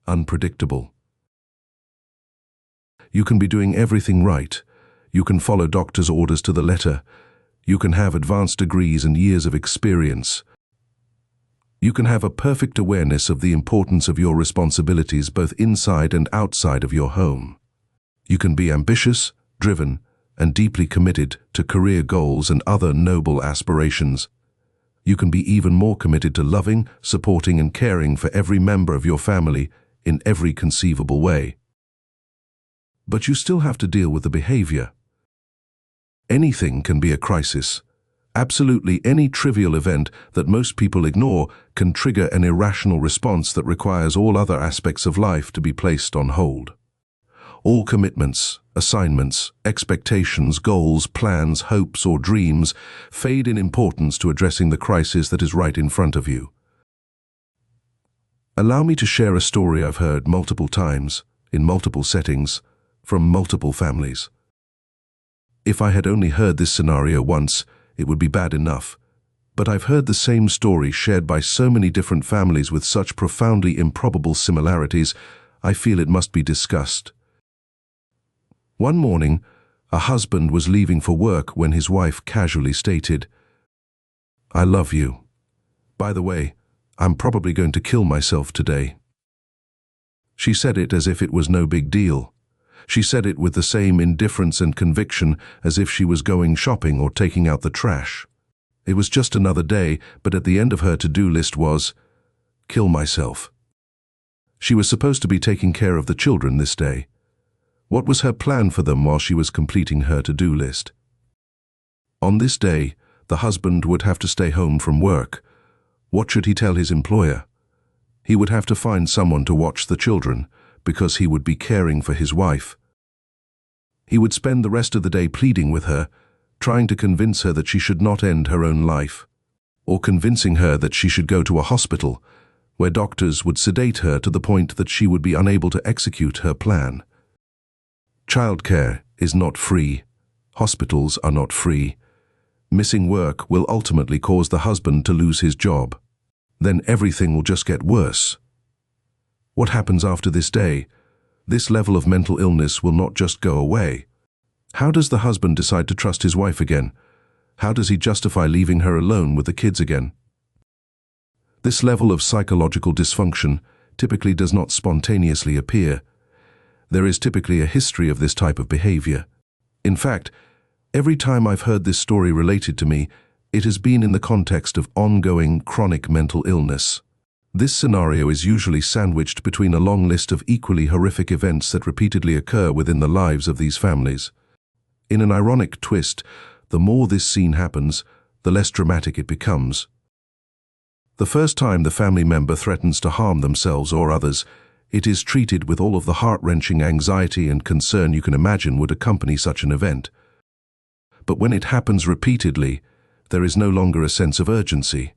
unpredictable. You can be doing everything right. You can follow doctor's orders to the letter. You can have advanced degrees and years of experience. You can have a perfect awareness of the importance of your responsibilities both inside and outside of your home. You can be ambitious, driven, and deeply committed to career goals and other noble aspirations. You can be even more committed to loving, supporting, and caring for every member of your family in every conceivable way. But you still have to deal with the behavior. Anything can be a crisis. Absolutely any trivial event that most people ignore can trigger an irrational response that requires all other aspects of life to be placed on hold. All commitments, assignments, expectations, goals, plans, hopes, or dreams fade in importance to addressing the crisis that is right in front of you. Allow me to share a story I've heard multiple times, in multiple settings, from multiple families. If I had only heard this scenario once, it would be bad enough. But I've heard the same story shared by so many different families with such profoundly improbable similarities, I feel it must be discussed. One morning, a husband was leaving for work when his wife casually stated, "I love you. By the way, I'm probably going to kill myself today." She said it as if it was no big deal. She said it with the same indifference and conviction as if she was going shopping or taking out the trash. It was just another day, but at the end of her to-do list was, "Kill myself." She was supposed to be taking care of the children this day. What was her plan for them while she was completing her to-do list? On this day, the husband would have to stay home from work. What should he tell his employer? He would have to find someone to watch the children, because he would be caring for his wife. He would spend the rest of the day pleading with her, trying to convince her that she should not end her own life, or convincing her that she should go to a hospital, where doctors would sedate her to the point that she would be unable to execute her plan. Childcare is not free. Hospitals are not free. Missing work will ultimately cause the husband to lose his job. Then everything will just get worse. What happens after this day? This level of mental illness will not just go away. How does the husband decide to trust his wife again? How does he justify leaving her alone with the kids again? This level of psychological dysfunction typically does not spontaneously appear. There is typically a history of this type of behavior. In fact, every time I've heard this story related to me, it has been in the context of ongoing chronic mental illness. This scenario is usually sandwiched between a long list of equally horrific events that repeatedly occur within the lives of these families. In an ironic twist, the more this scene happens, the less dramatic it becomes. The first time the family member threatens to harm themselves or others, it is treated with all of the heart-wrenching anxiety and concern you can imagine would accompany such an event. But when it happens repeatedly, there is no longer a sense of urgency.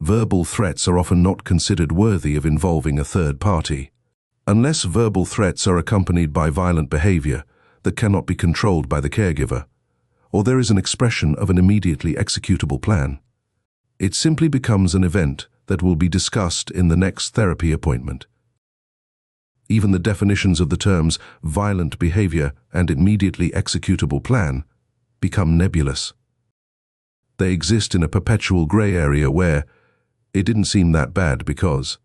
Verbal threats are often not considered worthy of involving a third party. Unless verbal threats are accompanied by violent behavior that cannot be controlled by the caregiver, or there is an expression of an immediately executable plan, it simply becomes an event that will be discussed in the next therapy appointment. Even the definitions of the terms violent behavior and immediately executable plan become nebulous. They exist in a perpetual gray area where it didn't seem that bad because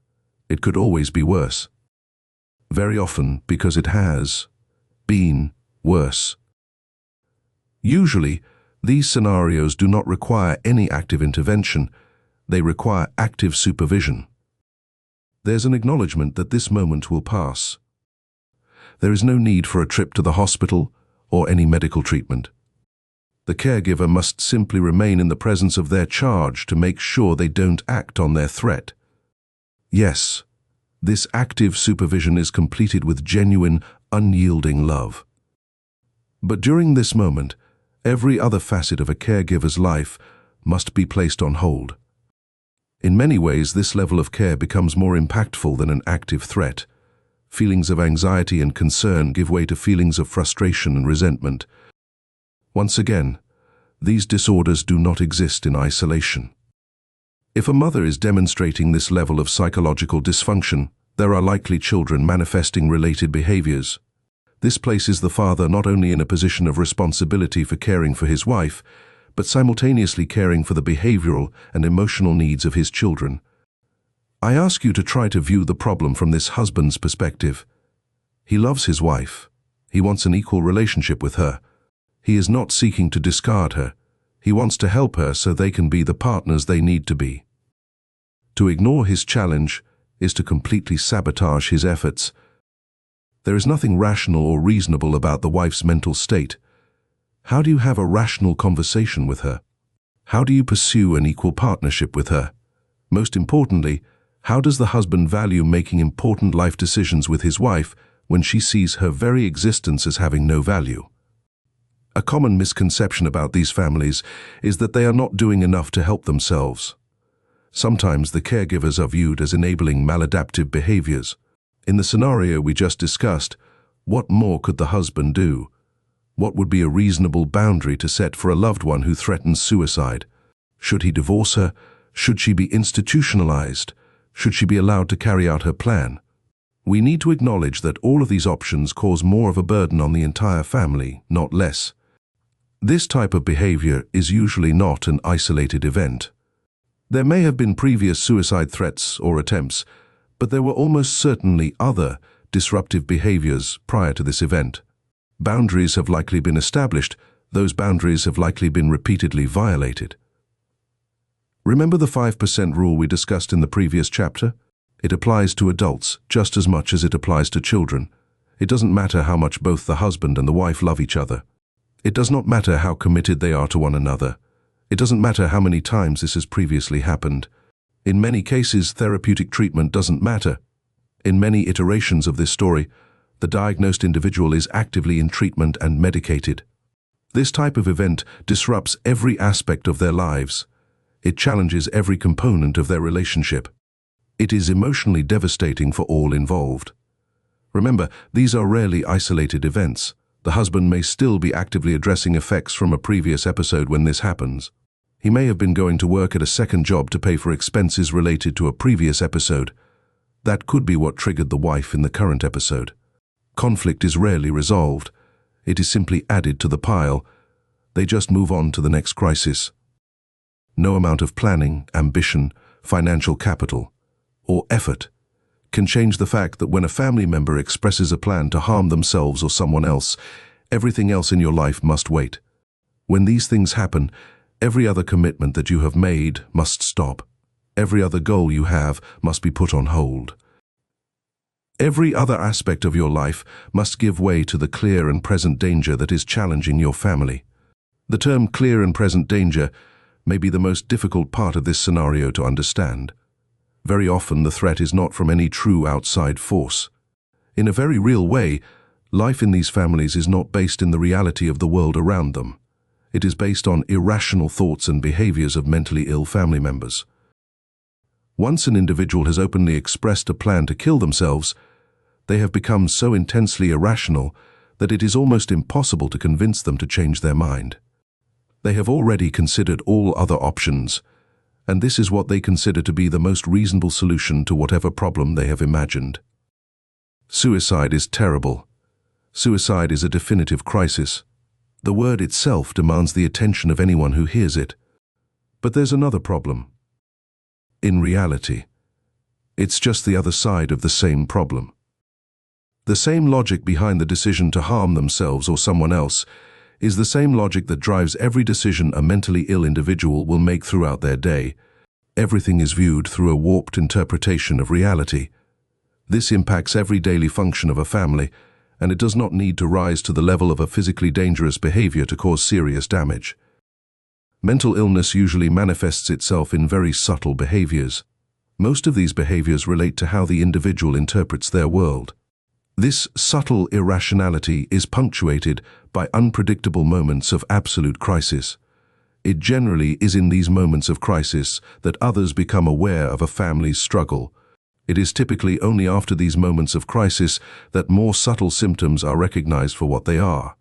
it could always be worse. Very often because it has been worse. Usually, these scenarios do not require any active intervention, they require active supervision. There's an acknowledgement that this moment will pass. There is no need for a trip to the hospital or any medical treatment. The caregiver must simply remain in the presence of their charge to make sure they don't act on their threat. Yes, this active supervision is completed with genuine, unyielding love. But during this moment, every other facet of a caregiver's life must be placed on hold. In many ways, this level of care becomes more impactful than an active threat. Feelings of anxiety and concern give way to feelings of frustration and resentment. Once again, these disorders do not exist in isolation. If a mother is demonstrating this level of psychological dysfunction, There are likely children manifesting related behaviors. This places the father not only in a position of responsibility for caring for his wife, but simultaneously caring for the behavioral and emotional needs of his children. I ask you to try to view the problem from this husband's perspective. He loves his wife. He wants an equal relationship with her. He is not seeking to discard her. He wants to help her so they can be the partners they need to be. To ignore his challenge is to completely sabotage his efforts. There is nothing rational or reasonable about the wife's mental state. How do you have a rational conversation with her? How do you pursue an equal partnership with her? Most importantly, how does the husband value making important life decisions with his wife when she sees her very existence as having no value? A common misconception about these families is that they are not doing enough to help themselves. Sometimes the caregivers are viewed as enabling maladaptive behaviors. In the scenario we just discussed, what more could the husband do? What would be a reasonable boundary to set for a loved one who threatens suicide? Should he divorce her? Should she be institutionalized? Should she be allowed to carry out her plan? We need to acknowledge that all of these options cause more of a burden on the entire family, not less. This type of behavior is usually not an isolated event. There may have been previous suicide threats or attempts, but there were almost certainly other disruptive behaviors prior to this event. Boundaries have likely been established. Those boundaries have likely been repeatedly violated. Remember the 5% rule we discussed in the previous chapter? It applies to adults just as much as it applies to children. It doesn't matter how much both the husband and the wife love each other. It does not matter how committed they are to one another. It doesn't matter how many times this has previously happened. In many cases, therapeutic treatment doesn't matter. In many iterations of this story, the diagnosed individual is actively in treatment and medicated. This type of event disrupts every aspect of their lives. It challenges every component of their relationship. It is emotionally devastating for all involved. Remember, these are rarely isolated events. The husband may still be actively addressing effects from a previous episode when this happens. He may have been going to work at a second job to pay for expenses related to a previous episode. That could be what triggered the wife in the current episode. Conflict is rarely resolved. It is simply added to the pile. They just move on to the next crisis. No amount of planning, ambition, financial capital, or effort can change the fact that when a family member expresses a plan to harm themselves or someone else, everything else in your life must wait. When these things happen, every other commitment that you have made must stop. Every other goal you have must be put on hold. Every other aspect of your life must give way to the clear and present danger that is challenging your family. The term clear and present danger may be the most difficult part of this scenario to understand. Very often the threat is not from any true outside force. In a very real way, life in these families is not based in the reality of the world around them. It is based on irrational thoughts and behaviors of mentally ill family members. Once an individual has openly expressed a plan to kill themselves, they have become so intensely irrational that it is almost impossible to convince them to change their mind. They have already considered all other options, and this is what they consider to be the most reasonable solution to whatever problem they have imagined. Suicide is terrible. Suicide is a definitive crisis. The word itself demands the attention of anyone who hears it. But there's another problem. In reality, it's just the other side of the same problem. The same logic behind the decision to harm themselves or someone else is the same logic that drives every decision a mentally ill individual will make throughout their day. Everything is viewed through a warped interpretation of reality. This impacts every daily function of a family, and it does not need to rise to the level of a physically dangerous behavior to cause serious damage. Mental illness usually manifests itself in very subtle behaviors. Most of these behaviors relate to how the individual interprets their world. This subtle irrationality is punctuated by unpredictable moments of absolute crisis. It generally is in these moments of crisis that others become aware of a family's struggle. It is typically only after these moments of crisis that more subtle symptoms are recognized for what they are.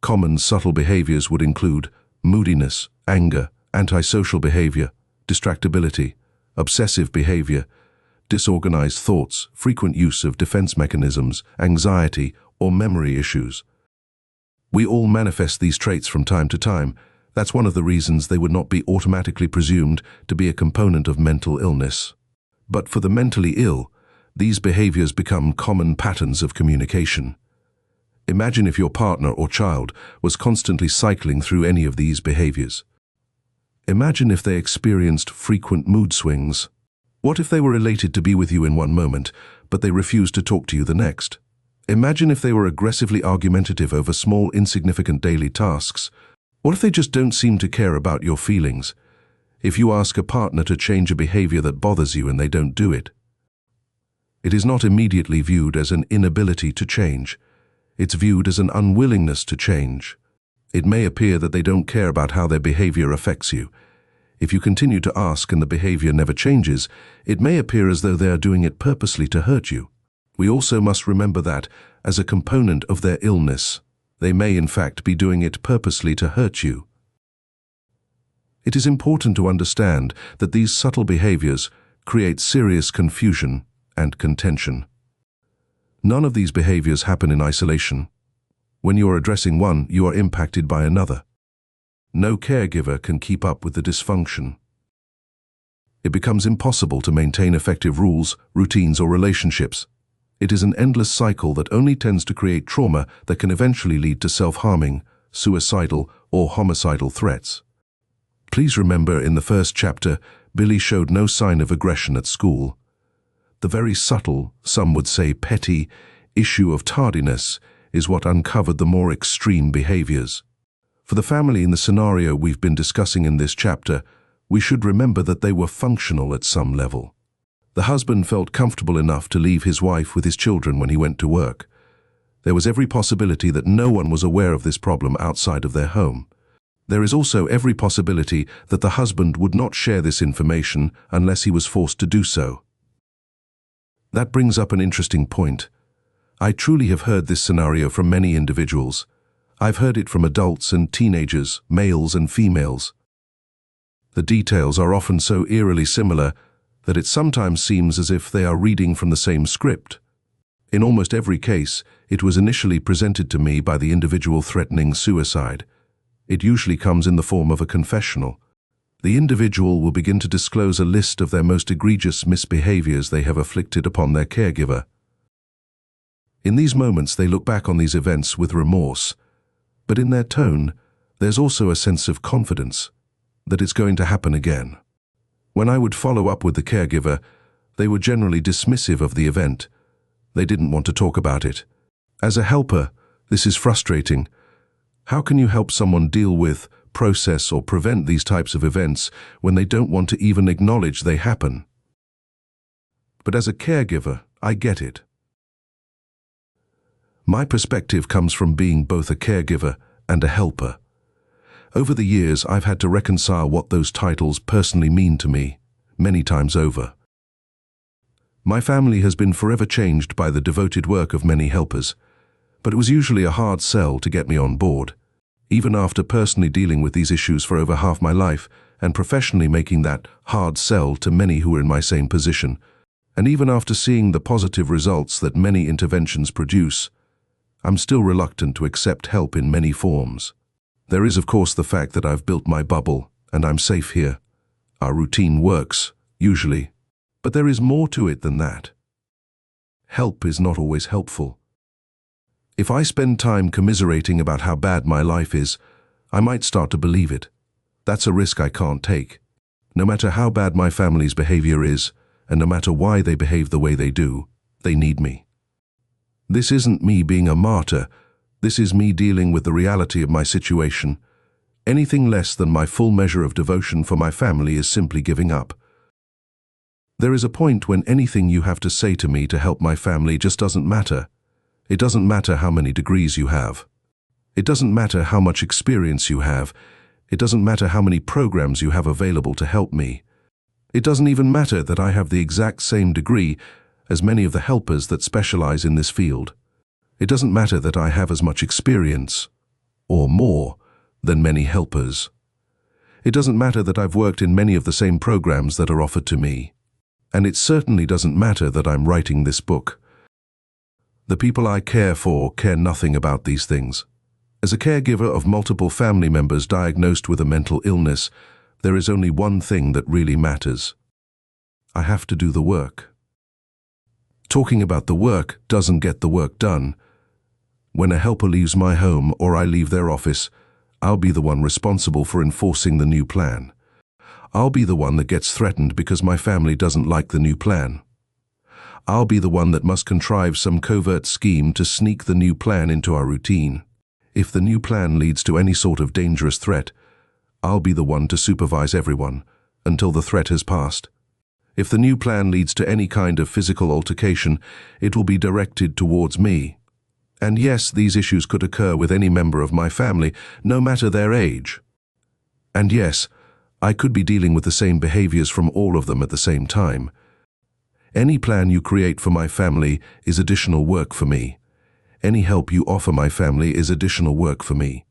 Common subtle behaviors would include moodiness, anger, antisocial behavior, distractibility, obsessive behavior, disorganized thoughts, frequent use of defense mechanisms, anxiety, or memory issues. We all manifest these traits from time to time. That's one of the reasons they would not be automatically presumed to be a component of mental illness. But for the mentally ill, these behaviors become common patterns of communication. Imagine if your partner or child was constantly cycling through any of these behaviors. Imagine if they experienced frequent mood swings. What if they were elated to be with you in one moment, but they refused to talk to you the next? Imagine if they were aggressively argumentative over small, insignificant daily tasks. What if they just don't seem to care about your feelings? If you ask a partner to change a behavior that bothers you and they don't do it, it is not immediately viewed as an inability to change. It's viewed as an unwillingness to change. It may appear that they don't care about how their behavior affects you. If you continue to ask and the behavior never changes, it may appear as though they are doing it purposely to hurt you. We also must remember that, as a component of their illness, they may in fact be doing it purposely to hurt you. It is important to understand that these subtle behaviors create serious confusion and contention. None of these behaviors happen in isolation. When you are addressing one, you are impacted by another. No caregiver can keep up with the dysfunction. It becomes impossible to maintain effective rules, routines, or relationships. It is an endless cycle that only tends to create trauma that can eventually lead to self-harming, suicidal, or homicidal threats. Please remember, in the first chapter, Billy showed no sign of aggression at school. The very subtle, some would say petty, issue of tardiness is what uncovered the more extreme behaviors. For the family in the scenario we've been discussing in this chapter, we should remember that they were functional at some level. The husband felt comfortable enough to leave his wife with his children when he went to work. There was every possibility that no one was aware of this problem outside of their home. There is also every possibility that the husband would not share this information unless he was forced to do so. That brings up an interesting point. I truly have heard this scenario from many individuals. I've heard it from adults and teenagers, males and females. The details are often so eerily similar that it sometimes seems as if they are reading from the same script. In almost every case, it was initially presented to me by the individual threatening suicide. It usually comes in the form of a confessional. The individual will begin to disclose a list of their most egregious misbehaviors they have afflicted upon their caregiver. In these moments, they look back on these events with remorse, but in their tone, there's also a sense of confidence that it's going to happen again. When I would follow up with the caregiver, they were generally dismissive of the event. They didn't want to talk about it. As a helper, this is frustrating. How can you help someone deal with, process, or prevent these types of events when they don't want to even acknowledge they happen? But as a caregiver, I get it. My perspective comes from being both a caregiver and a helper. Over the years, I've had to reconcile what those titles personally mean to me, many times over. My family has been forever changed by the devoted work of many helpers, but it was usually a hard sell to get me on board. Even after personally dealing with these issues for over half my life and professionally making that hard sell to many who were in my same position, and even after seeing the positive results that many interventions produce, I'm still reluctant to accept help in many forms. There is, of course, the fact that I've built my bubble and I'm safe here. Our routine works, usually, but there is more to it than that. Help is not always helpful. If I spend time commiserating about how bad my life is, I might start to believe it. That's a risk I can't take. No matter how bad my family's behavior is, and no matter why they behave the way they do, they need me. This isn't me being a martyr. This is me dealing with the reality of my situation. Anything less than my full measure of devotion for my family is simply giving up. There is a point when anything you have to say to me to help my family just doesn't matter. It doesn't matter how many degrees you have. It doesn't matter how much experience you have. It doesn't matter how many programs you have available to help me. It doesn't even matter that I have the exact same degree as many of the helpers that specialize in this field. It doesn't matter that I have as much experience, or more, than many helpers. It doesn't matter that I've worked in many of the same programs that are offered to me. And it certainly doesn't matter that I'm writing this book. The people I care for care nothing about these things. As a caregiver of multiple family members diagnosed with a mental illness, there is only one thing that really matters. I have to do the work. Talking about the work doesn't get the work done. When a helper leaves my home or I leave their office, I'll be the one responsible for enforcing the new plan. I'll be the one that gets threatened because my family doesn't like the new plan. I'll be the one that must contrive some covert scheme to sneak the new plan into our routine. If the new plan leads to any sort of dangerous threat, I'll be the one to supervise everyone until the threat has passed. If the new plan leads to any kind of physical altercation, it will be directed towards me. And yes, these issues could occur with any member of my family, no matter their age. And yes, I could be dealing with the same behaviors from all of them at the same time. Any plan you create for my family is additional work for me. Any help you offer my family is additional work for me.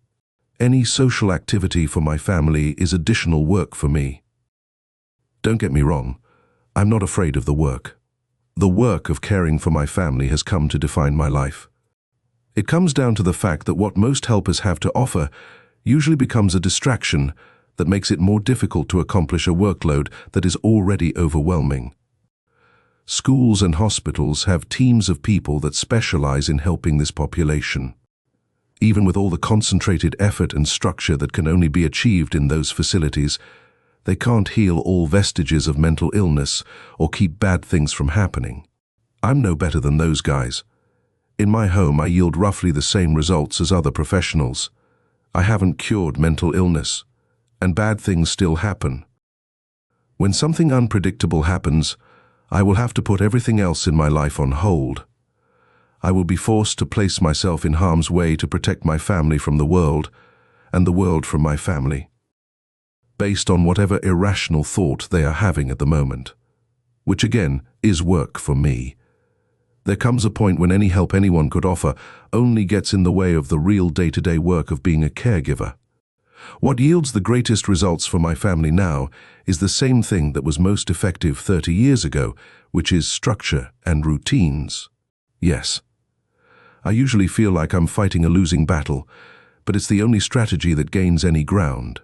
Any social activity for my family is additional work for me. Don't get me wrong, I'm not afraid of the work. The work of caring for my family has come to define my life. It comes down to the fact that what most helpers have to offer usually becomes a distraction that makes it more difficult to accomplish a workload that is already overwhelming. Schools and hospitals have teams of people that specialize in helping this population. Even with all the concentrated effort and structure that can only be achieved in those facilities, they can't heal all vestiges of mental illness or keep bad things from happening. I'm no better than those guys. In my home, I yield roughly the same results as other professionals. I haven't cured mental illness, and bad things still happen. When something unpredictable happens, I will have to put everything else in my life on hold. I will be forced to place myself in harm's way to protect my family from the world, and the world from my family, based on whatever irrational thought they are having at the moment, which again is work for me. There comes a point when any help anyone could offer only gets in the way of the real day-to-day work of being a caregiver. What yields the greatest results for my family now is the same thing that was most effective 30 years ago, which is structure and routines. Yes, I usually feel like I'm fighting a losing battle, but it's the only strategy that gains any ground.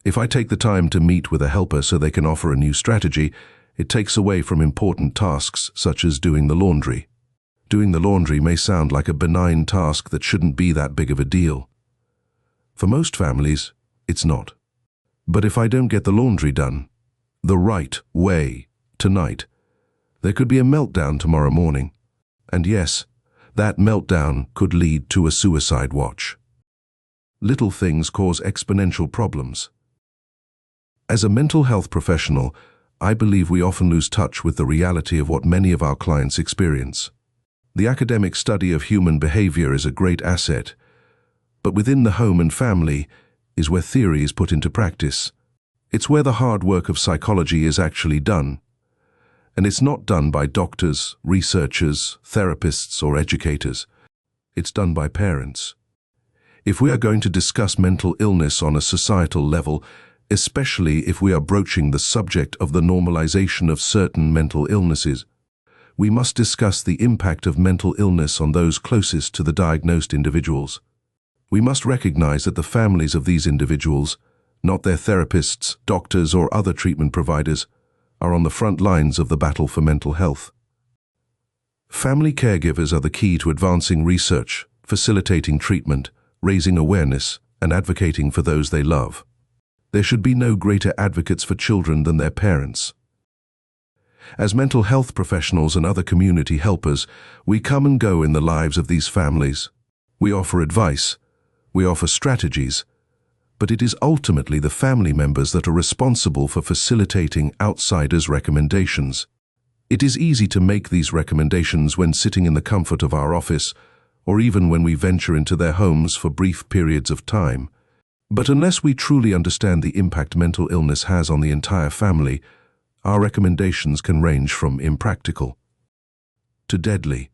If I take the time to meet with a helper so they can offer a new strategy, it takes away from important tasks such as doing the laundry. Doing the laundry may sound like a benign task that shouldn't be that big of a deal. For most families, it's not. But if I don't get the laundry done the right way tonight, there could be a meltdown tomorrow morning. And yes, that meltdown could lead to a suicide watch. Little things cause exponential problems. As a mental health professional, I believe we often lose touch with the reality of what many of our clients experience. The academic study of human behavior is a great asset, but within the home and family is where theory is put into practice. It's where the hard work of psychology is actually done. And it's not done by doctors, researchers, therapists, or educators. It's done by parents. If we are going to discuss mental illness on a societal level, especially if we are broaching the subject of the normalization of certain mental illnesses, we must discuss the impact of mental illness on those closest to the diagnosed individuals. We must recognize that the families of these individuals, not their therapists, doctors, or other treatment providers, are on the front lines of the battle for mental health. Family caregivers are the key to advancing research, facilitating treatment, raising awareness, and advocating for those they love. There should be no greater advocates for children than their parents. As mental health professionals and other community helpers, we come and go in the lives of these families. We offer advice, we offer strategies, but it is ultimately the family members that are responsible for facilitating outsiders' recommendations. It is easy to make these recommendations when sitting in the comfort of our office, or even when we venture into their homes for brief periods of time. But unless we truly understand the impact mental illness has on the entire family, our recommendations can range from impractical to deadly.